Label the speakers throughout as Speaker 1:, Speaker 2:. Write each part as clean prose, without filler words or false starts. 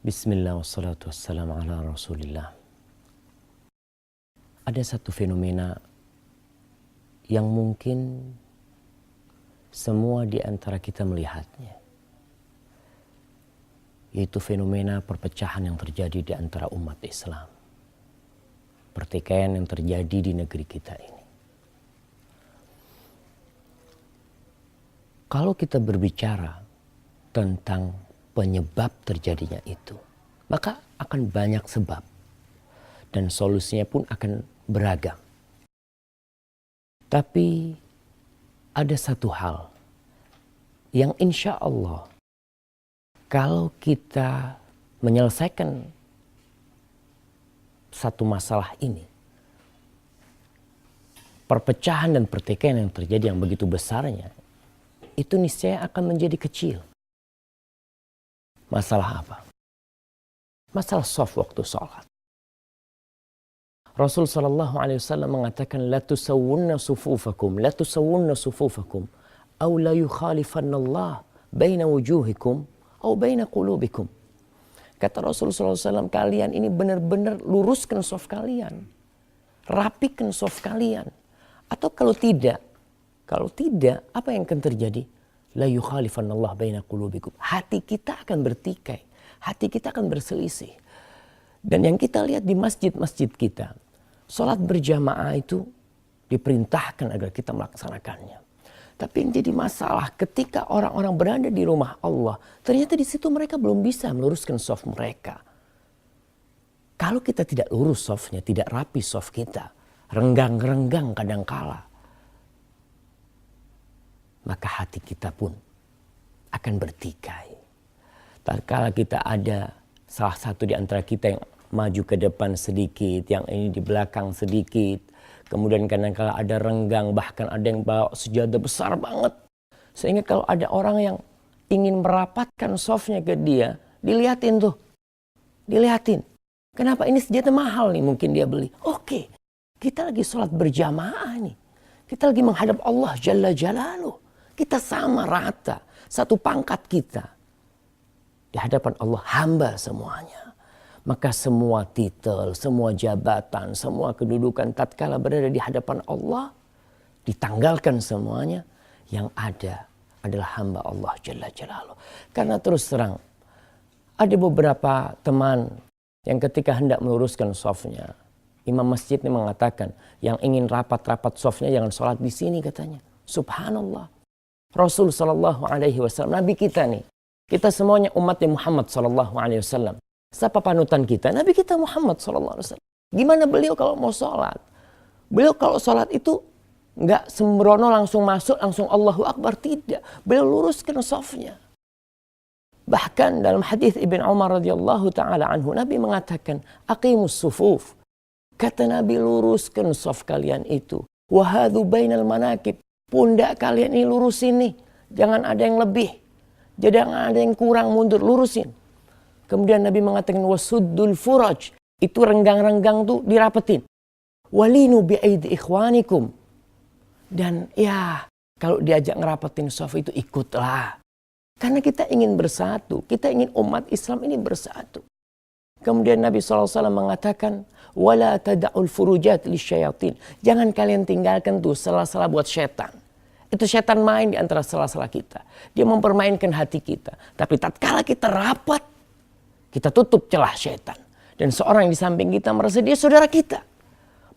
Speaker 1: Bismillah wassalatu wassalamu ala rasulillah. Ada satu fenomena yang mungkin semua di antara kita melihatnya, yaitu fenomena perpecahan yang terjadi di antara umat Islam. Pertikaian yang terjadi di negeri kita ini. Kalau kita berbicara tentang penyebab terjadinya itu, maka akan banyak sebab dan solusinya pun akan beragam. Tapi ada satu hal yang insya Allah kalau kita menyelesaikan satu masalah ini, perpecahan dan pertikaian yang terjadi yang begitu besarnya, itu niscaya akan menjadi kecil. Masalah apa? Masalah shaf waktu sholat. Rasul sallallahu alaihi wasallam mengatakan, la tusawwunna sufufakum, la tusawwunna sufufakum, aw la yukhalifanna Allah baina wujuhikum aw baina qulubikum. Kata Rasul sallallahu alaihi wasallam, kalian ini benar-benar luruskan shaf kalian, rapikan shaf kalian. Atau kalau tidak, apa yang akan terjadi? La yukhalifanna Allah baina qulubikum. Hati kita akan bertikai, hati kita akan berselisih. Dan yang kita lihat di masjid-masjid kita, sholat berjamaah itu diperintahkan agar kita melaksanakannya. Tapi yang jadi masalah ketika orang-orang berada di rumah Allah, ternyata di situ mereka belum bisa meluruskan shaf mereka. Kalau kita tidak lurus shafnya, tidak rapi shaf kita, renggang-renggang kadangkala, maka hati kita pun akan bertikai. Tatkala kita ada salah satu di antara kita yang maju ke depan sedikit, yang ini di belakang sedikit, kemudian kadang-kala ada renggang, bahkan ada yang bawa sejadah besar banget, sehingga kalau ada orang yang ingin merapatkan shafnya ke dia, dilihatin tuh, dilihatin. Kenapa? Ini sejadah mahal nih, mungkin dia beli. Oke, kita lagi sholat berjamaah nih, kita lagi menghadap Allah Jalla Jalaluh. Kita sama rata, satu pangkat kita. Di hadapan Allah hamba semuanya. Maka semua titel, semua jabatan, semua kedudukan tatkala berada di hadapan Allah, ditanggalkan semuanya. Yang ada adalah hamba Allah Jalla Jalaluh. Karena terus terang, ada beberapa teman yang ketika hendak meluruskan shafnya, imam masjid ini mengatakan, yang ingin rapat-rapat shafnya jangan sholat di sini katanya. Subhanallah. Rasul sallallahu alaihi wasallam, Nabi kita nih. Kita semuanya umatnya Muhammad sallallahu alaihi wasallam. Siapa panutan kita? Nabi kita Muhammad sallallahu alaihi wasallam. Gimana beliau kalau mau sholat? Beliau kalau sholat itu nggak sembrono langsung masuk, langsung Allahu Akbar. Tidak. Beliau luruskan shafnya. Bahkan dalam hadis Ibn Umar radhiyallahu taala anhu, Nabi mengatakan, aqimus sufuf. Kata Nabi, luruskan shaf kalian itu. Wahadu bainal manakib. Pundak kalian ini lurusin nih. Jangan ada yang lebih. Jangan ada yang kurang, mundur. Lurusin. Kemudian Nabi mengatakan wasuddul furaj. Itu renggang-renggang tuh dirapetin. Walinu bi'aidi ikhwanikum. Dan ya kalau diajak ngerapetin shaf itu ikutlah. Karena kita ingin bersatu. Kita ingin umat Islam ini bersatu. Kemudian Nabi SAW mengatakan, wala tada'ul furujat lisyayatin. Jangan kalian tinggalkan tuh sela-sela buat setan. Itu setan main di antara sela-sela kita. Dia mempermainkan hati kita. Tapi tatkala kita rapat, kita tutup celah setan. Dan seorang yang di samping kita merasa dia saudara kita.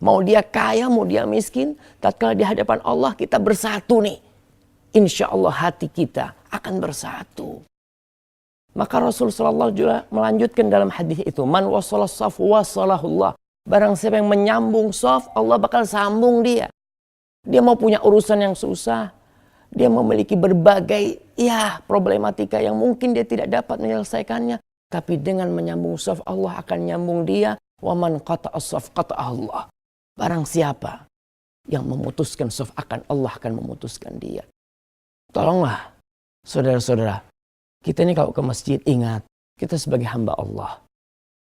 Speaker 1: Mau dia kaya, mau dia miskin, tatkala di hadapan Allah kita bersatu nih. Insya Allah hati kita akan bersatu. Maka Rasul sallallahu juga melanjutkan dalam hadis itu, man wasalas shaf wasalahullah. Barang siapa yang menyambung shaf, Allah bakal sambung dia. Dia mau punya urusan yang susah, dia memiliki berbagai problematika yang mungkin dia tidak dapat menyelesaikannya, tapi dengan menyambung shaf Allah akan nyambung dia. Wa man qata'a shaf qata'a Allah. Barang siapa yang memutuskan shaf Allah akan memutuskan dia. Tolonglah saudara-saudara, kita ini kalau ke masjid ingat, kita sebagai hamba Allah.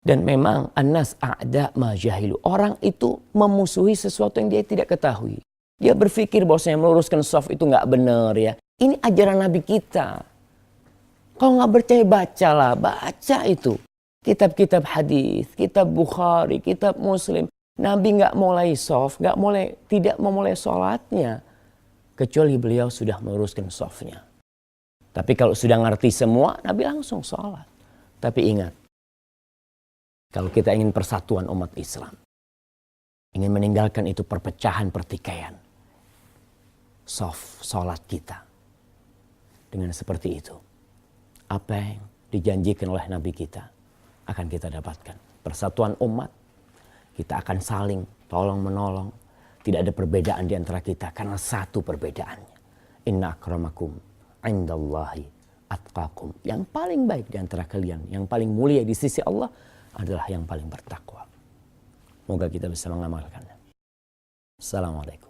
Speaker 1: Dan memang annas a'da ma jahilu. Orang itu memusuhi sesuatu yang dia tidak ketahui. Dia berpikir bahwasanya meluruskan shaf itu nggak benar ya. Ini ajaran Nabi kita. Kalau nggak percaya bacalah, baca itu. kitab-kitab hadis, kitab Bukhari, kitab Muslim. Nabi nggak mulai soft, tidak memulai sholatnya kecuali beliau sudah meluruskan softnya. Tapi kalau sudah ngerti semua, Nabi langsung sholat. Tapi ingat, kalau kita ingin persatuan umat Islam, ingin meninggalkan itu perpecahan, pertikaian, soft sholat kita dengan seperti itu, apa yang dijanjikan oleh Nabi kita akan kita dapatkan. Persatuan umat, kita akan saling tolong menolong. Tidak ada perbedaan di antara kita karena satu perbedaannya. Inna akramakum indallahi atqakum. Yang paling baik di antara kalian, yang paling mulia di sisi Allah adalah yang paling bertakwa. Moga kita bisa mengamalkannya. Assalamualaikum.